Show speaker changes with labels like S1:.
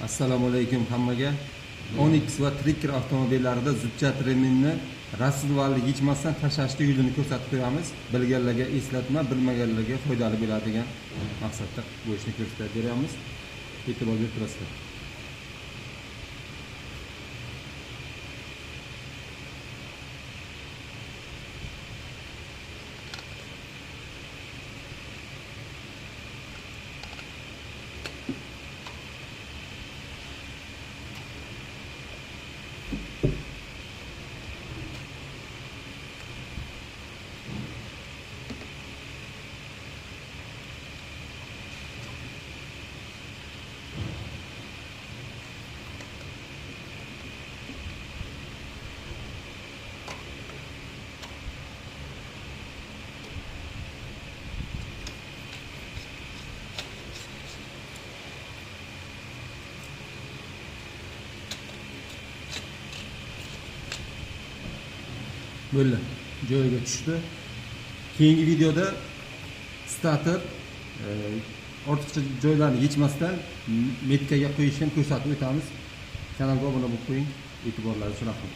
S1: Assalomu alaykum hammaga. Onyx va Tracker avtomobillarida zubchat reminni rassilvalli yechmasdan tashlashni yo'lini ko'rsatib qo'yamiz. Bilganlarga eslatma, bilmaganlarga foydali bo'ladigan maqsadda bu ishni ko'rsatib beramiz. E'tibor berasizlar. Böyle joyiga tushdi. Keyingi videoda starter ortiqcha joylarni yechmasdan metkaga qo'yishni ko'rsatib o'tamiz. Kanalga obuna bo'lib qo'ying. E'tiborlaringiz uchun rahmat.